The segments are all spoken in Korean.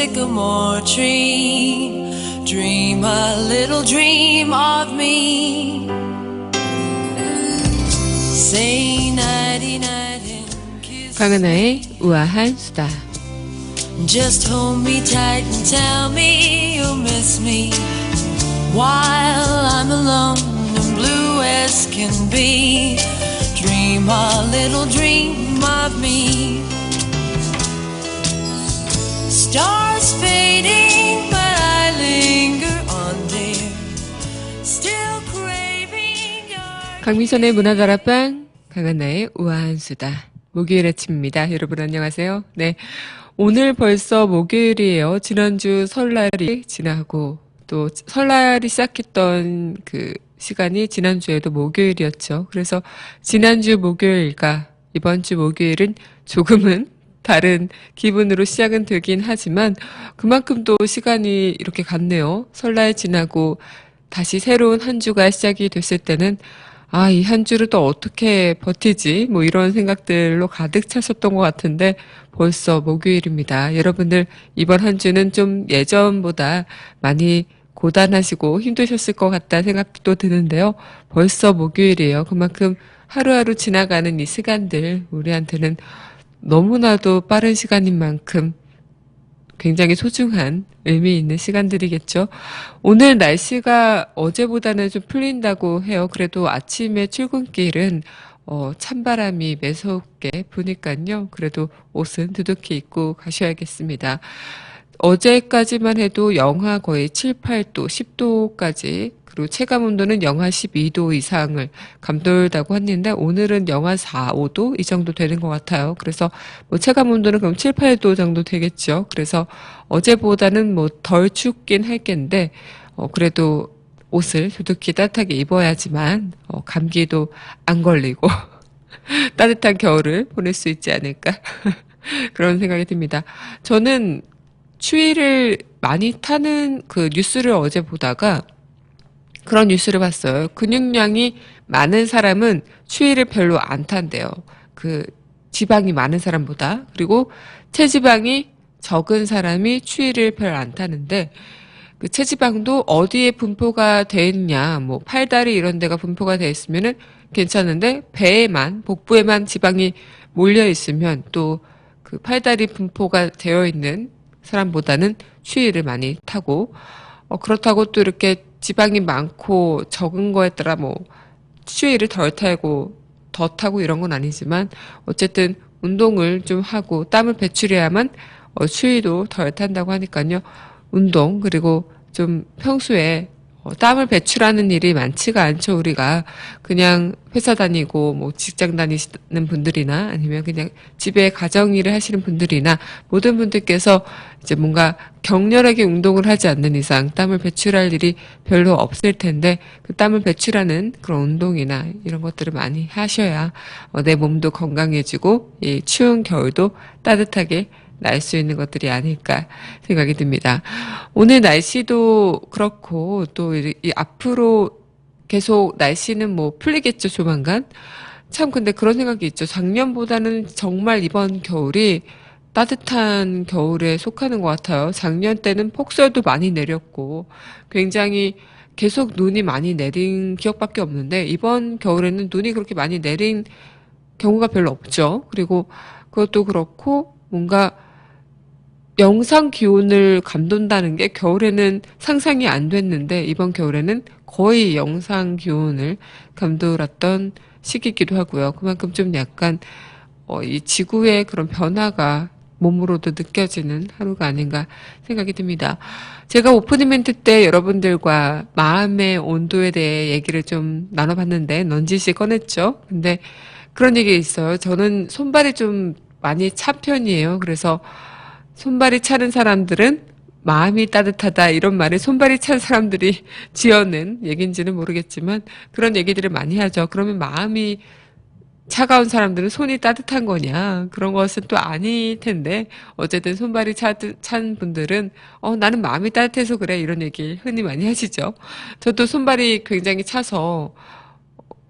sycamore tree. Dream a little dream of me. Say nighty night and kiss 강은하의 우아한 수다. Just hold me tight and tell me you'll miss me while I'm alone and blue as can be. Dream a little dream of me. Stars fading, but I linger on, dear. Still craving your. 강민선의 문화다락방, 강한나의 우아한 수다. 목요일 아침입니다. 여러분 안녕하세요. 네, 오늘 벌써 목요일이에요. 지난주 설날이 지나고 또 설날이 시작했던 그 시간이 지난주에도 목요일이었죠. 그래서 지난주 목요일과 이번 주 목요일은 조금은 다른 기분으로 시작은 되긴 하지만 그만큼 또 시간이 이렇게 갔네요. 설날 지나고 다시 새로운 한 주가 시작이 됐을 때는 이 한 주를 또 어떻게 버티지? 뭐 이런 생각들로 가득 찼었던 것 같은데 벌써 목요일입니다. 여러분들 이번 한 주는 좀 예전보다 많이 고단하시고 힘드셨을 것 같다는 생각도 드는데요. 벌써 목요일이에요. 그만큼 하루하루 지나가는 이 시간들 우리한테는 너무나도 빠른 시간인 만큼 굉장히 소중한 의미 있는 시간들이겠죠. 오늘 날씨가 어제보다는 좀 풀린다고 해요. 그래도 아침에 출근길은 찬바람이 매섭게 부니까요. 그래도 옷은 두둑히 입고 가셔야겠습니다. 어제까지만 해도 영하 거의 7, 8도, 10도까지 그리고 체감 온도는 영하 12도 이상을 감돌다고 했는데 오늘은 영하 4, 5도 이 정도 되는 것 같아요. 그래서 뭐 체감 온도는 그럼 7, 8도 정도 되겠죠. 그래서 어제보다는 뭐 덜 춥긴 할 텐데 그래도 옷을 두둑히 따뜻하게 입어야지만 감기도 안 걸리고 따뜻한 겨울을 보낼 수 있지 않을까 그런 생각이 듭니다. 저는 추위를 많이 타는 그 뉴스를 어제 보다가 그런 뉴스를 봤어요. 근육량이 많은 사람은 추위를 별로 안 탄대요. 그 지방이 많은 사람보다. 그리고 체지방이 적은 사람이 추위를 별로 안 타는데 그 체지방도 어디에 분포가 돼 있냐, 뭐 팔다리 이런 데가 분포가 돼 있으면은 괜찮은데 배에만, 복부에만 지방이 몰려 있으면 또 그 팔다리 분포가 되어 있는 사람보다는 추위를 많이 타고 그렇다고 또 이렇게 지방이 많고 적은 거에 따라 뭐 추위를 덜 타고 더 타고 이런 건 아니지만 어쨌든 운동을 좀 하고 땀을 배출해야만 추위도 덜 탄다고 하니까요. 운동 그리고 좀 평소에 땀을 배출하는 일이 많지가 않죠. 우리가 그냥 회사 다니고 뭐 직장 다니시는 분들이나 아니면 그냥 집에 가정일을 하시는 분들이나 모든 분들께서 이제 뭔가 격렬하게 운동을 하지 않는 이상 땀을 배출할 일이 별로 없을 텐데 그 땀을 배출하는 그런 운동이나 이런 것들을 많이 하셔야 내 몸도 건강해지고 이 추운 겨울도 따뜻하게 날 수 있는 것들이 아닐까 생각이 듭니다. 오늘 날씨도 그렇고 또 이 앞으로 계속 날씨는 뭐 풀리겠죠, 조만간. 참 근데 그런 생각이 있죠. 작년보다는 정말 이번 겨울이 따뜻한 겨울에 속하는 것 같아요. 작년 때는 폭설도 많이 내렸고 굉장히 계속 눈이 많이 내린 기억밖에 없는데 이번 겨울에는 눈이 그렇게 많이 내린 경우가 별로 없죠. 그리고 그것도 그렇고 뭔가 영상 기온을 감돈다는 게 겨울에는 상상이 안 됐는데 이번 겨울에는 거의 영상 기온을 감돌았던 시기이기도 하고요. 그만큼 좀 약간 이 지구의 그런 변화가 몸으로도 느껴지는 하루가 아닌가 생각이 듭니다. 제가 오프닝 멘트 때 여러분들과 마음의 온도에 대해 얘기를 좀 나눠봤는데 넌지시 꺼냈죠. 근데 그런 얘기 있어요. 저는 손발이 좀 많이 찬 편이에요. 그래서 손발이 차는 사람들은 마음이 따뜻하다 이런 말을 손발이 찬 사람들이 지어낸 얘기인지는 모르겠지만 그런 얘기들을 많이 하죠. 그러면 마음이 차가운 사람들은 손이 따뜻한 거냐 그런 것은 또 아닐 텐데 어쨌든 손발이 찬 분들은 나는 마음이 따뜻해서 그래 이런 얘기 흔히 많이 하시죠. 저도 손발이 굉장히 차서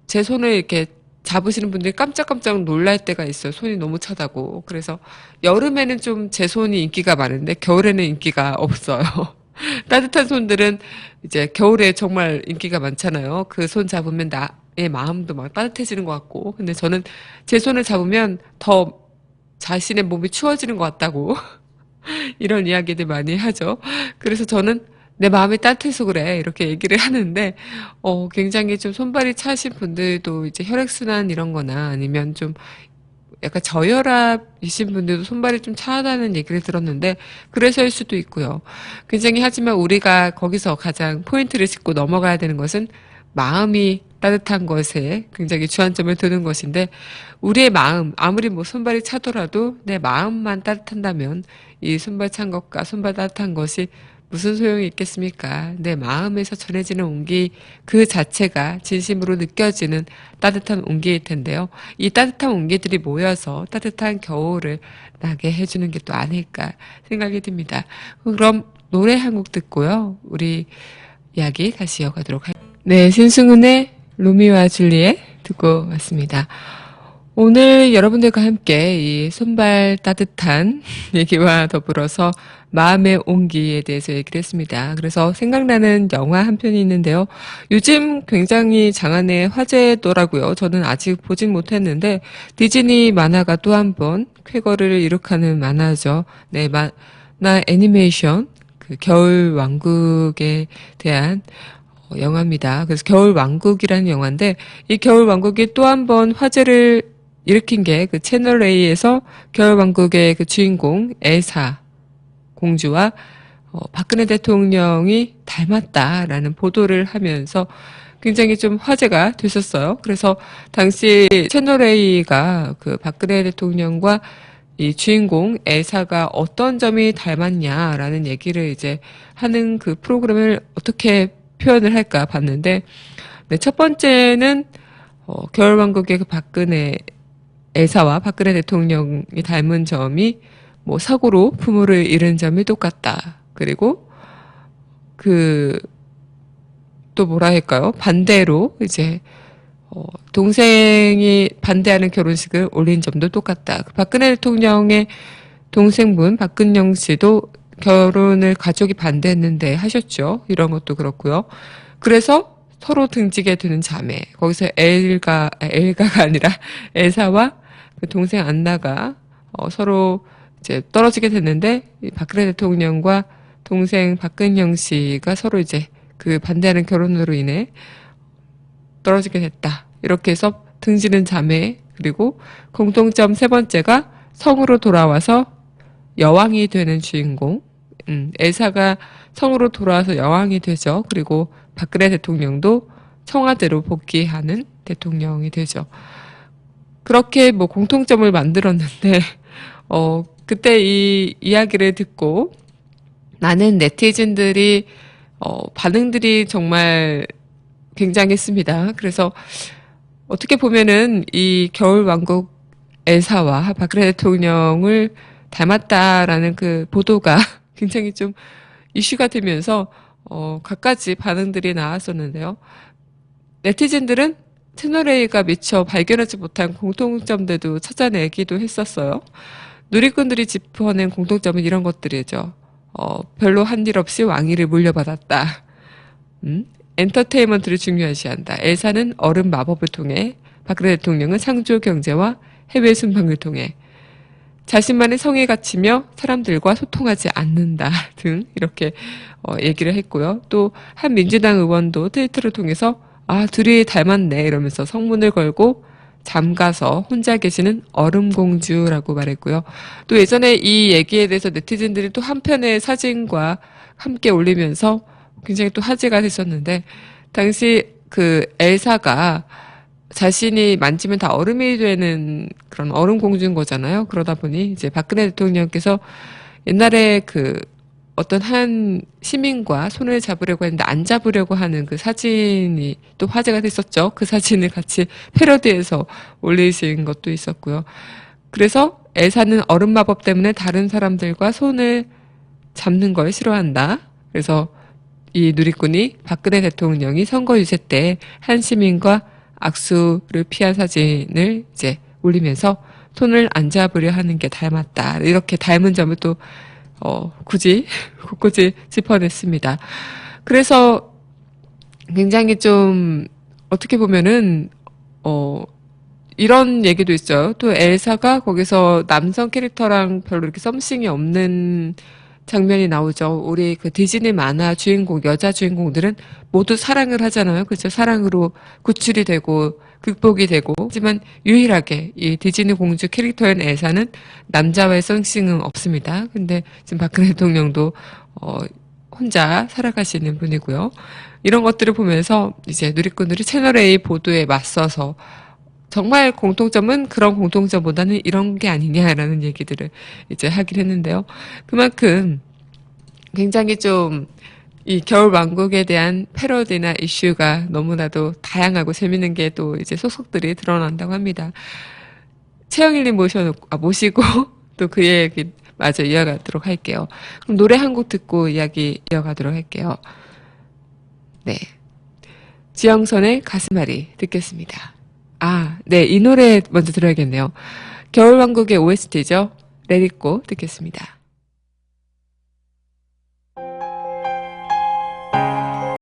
제 손을 이렇게 잡으시는 분들이 깜짝깜짝 놀랄 때가 있어요. 손이 너무 차다고. 그래서 여름에는 좀 제 손이 인기가 많은데 겨울에는 인기가 없어요. 따뜻한 손들은 이제 겨울에 정말 인기가 많잖아요. 그 손 잡으면 나의 마음도 막 따뜻해지는 것 같고. 근데 저는 제 손을 잡으면 더 자신의 몸이 추워지는 것 같다고 이런 이야기들 많이 하죠. 그래서 저는 내 마음이 따뜻해서 그래 이렇게 얘기를 하는데 굉장히 좀 손발이 차신 분들도 이제 혈액순환 이런 거나 아니면 좀 약간 저혈압이신 분들도 손발이 좀 차다는 얘기를 들었는데 그래서일 수도 있고요. 굉장히 하지만 우리가 거기서 가장 포인트를 짚고 넘어가야 되는 것은 마음이 따뜻한 것에 굉장히 주안점을 두는 것인데 우리의 마음 아무리 뭐 손발이 차더라도 내 마음만 따뜻한다면 이 손발 찬 것과 손발 따뜻한 것이 무슨 소용이 있겠습니까? 내 마음에서 전해지는 온기 그 자체가 진심으로 느껴지는 따뜻한 온기일 텐데요. 이 따뜻한 온기들이 모여서 따뜻한 겨울을 나게 해주는 게 또 아닐까 생각이 듭니다. 그럼 노래 한 곡 듣고요. 우리 이야기 다시 이어가도록 할게요. 네, 신승훈의 로미오와 줄리엣 듣고 왔습니다. 오늘 여러분들과 함께 이 손발 따뜻한 얘기와 더불어서 마음의 온기에 대해서 얘기를 했습니다. 그래서 생각나는 영화 한 편이 있는데요. 요즘 굉장히 장안의 화제더라고요. 저는 아직 보진 못했는데 디즈니 만화가 또 한 번 쾌거를 이룩하는 만화죠. 네, 만화 애니메이션 그 겨울 왕국에 대한 영화입니다. 그래서 겨울 왕국이라는 영화인데 이 겨울 왕국이 또 한 번 화제를 일으킨 게 그 채널 A에서 겨울 왕국의 그 주인공 엘사 공주와 박근혜 대통령이 닮았다라는 보도를 하면서 굉장히 좀 화제가 됐었어요. 그래서 당시 채널 A가 그 박근혜 대통령과 이 주인공 엘사가 어떤 점이 닮았냐라는 얘기를 이제 하는 그 프로그램을 어떻게 표현을 할까 봤는데, 네, 첫 번째는 겨울왕국의 그 박근혜 엘사와 박근혜 대통령이 닮은 점이 뭐 사고로 부모를 잃은 점이 똑같다. 그리고 그 또 뭐라 할까요? 반대로 이제 동생이 반대하는 결혼식을 올린 점도 똑같다. 박근혜 대통령의 동생분 박근영 씨도 결혼을 가족이 반대했는데 하셨죠. 이런 것도 그렇고요. 그래서 서로 등지게 되는 자매. 거기서 엘가가 아니라 엘사와 그 동생 안나가 서로 이제 떨어지게 됐는데 박근혜 대통령과 동생 박근영 씨가 서로 이제 그 반대하는 결혼으로 인해 떨어지게 됐다. 이렇게 해서 등지는 자매. 그리고 공통점 세 번째가 성으로 돌아와서 여왕이 되는 주인공. 엘사가 성으로 돌아와서 여왕이 되죠. 그리고 박근혜 대통령도 청와대로 복귀하는 대통령이 되죠. 그렇게 뭐 공통점을 만들었는데, 그때 이 이야기를 듣고 많은 네티즌들이, 반응들이 정말 굉장했습니다. 그래서 어떻게 보면은 이 겨울왕국 엘사와 박근혜 대통령을 닮았다라는 그 보도가 굉장히 좀 이슈가 되면서 갖가지 반응들이 나왔었는데요. 네티즌들은 채널A가 미처 발견하지 못한 공통점들도 찾아내기도 했었어요. 누리꾼들이 짚어낸 공통점은 이런 것들이죠. 별로 한 일 없이 왕위를 물려받았다. 엔터테인먼트를 중요시한다. 엘사는 얼음 마법을 통해, 박근혜 대통령은 창조 경제와 해외 순방을 통해 자신만의 성에 갇히며 사람들과 소통하지 않는다 등 이렇게 얘기를 했고요. 또 한 민주당 의원도 트위터를 통해서 둘이 닮았네 이러면서 성문을 걸고 잠가서 혼자 계시는 얼음공주라고 말했고요. 또 예전에 이 얘기에 대해서 네티즌들이 또 한 편의 사진과 함께 올리면서 굉장히 또 화제가 됐었는데, 당시 그 엘사가 자신이 만지면 다 얼음이 되는 그런 얼음 공주인 거잖아요. 그러다 보니 이제 박근혜 대통령께서 옛날에 그 어떤 한 시민과 손을 잡으려고 했는데 안 잡으려고 하는 그 사진이 또 화제가 됐었죠. 그 사진을 같이 패러디해서 올리신 것도 있었고요. 그래서 엘사는 얼음 마법 때문에 다른 사람들과 손을 잡는 걸 싫어한다. 그래서 이 누리꾼이 박근혜 대통령이 선거 유세 때 한 시민과 악수를 피한 사진을 이제 올리면서 손을 안 잡으려 하는 게 닮았다. 이렇게 닮은 점을 또 굳이 곳곳이 짚어냈습니다. 그래서 굉장히 좀 어떻게 보면은 이런 얘기도 있어요. 또 엘사가 거기서 남성 캐릭터랑 별로 이렇게 썸씽이 없는 장면이 나오죠. 우리 그 디즈니 만화 주인공, 여자 주인공들은 모두 사랑을 하잖아요. 그렇죠? 사랑으로 구출이 되고 극복이 되고. 하지만 유일하게 이 디즈니 공주 캐릭터인 엘사는 남자와의 썸씽은 없습니다. 근데 지금 박근혜 대통령도 혼자 살아가시는 분이고요. 이런 것들을 보면서 이제 누리꾼들이 채널A 보도에 맞서서 정말 공통점은 그런 공통점보다는 이런 게 아니냐라는 얘기들을 이제 하긴 했는데요. 그만큼 굉장히 좀 이 겨울왕국에 대한 패러디나 이슈가 너무나도 다양하고 재밌는 게 또 이제 속속들이 드러난다고 합니다. 최영일님 모시고 또 그 얘기 마저 이어가도록 할게요. 그럼 노래 한 곡 듣고 이야기 이어가도록 할게요. 네. 지영선의 가슴앓이 듣겠습니다. 네. 이 노래 먼저 들어야겠네요. 겨울왕국의 OST죠. Let It Go 듣겠습니다.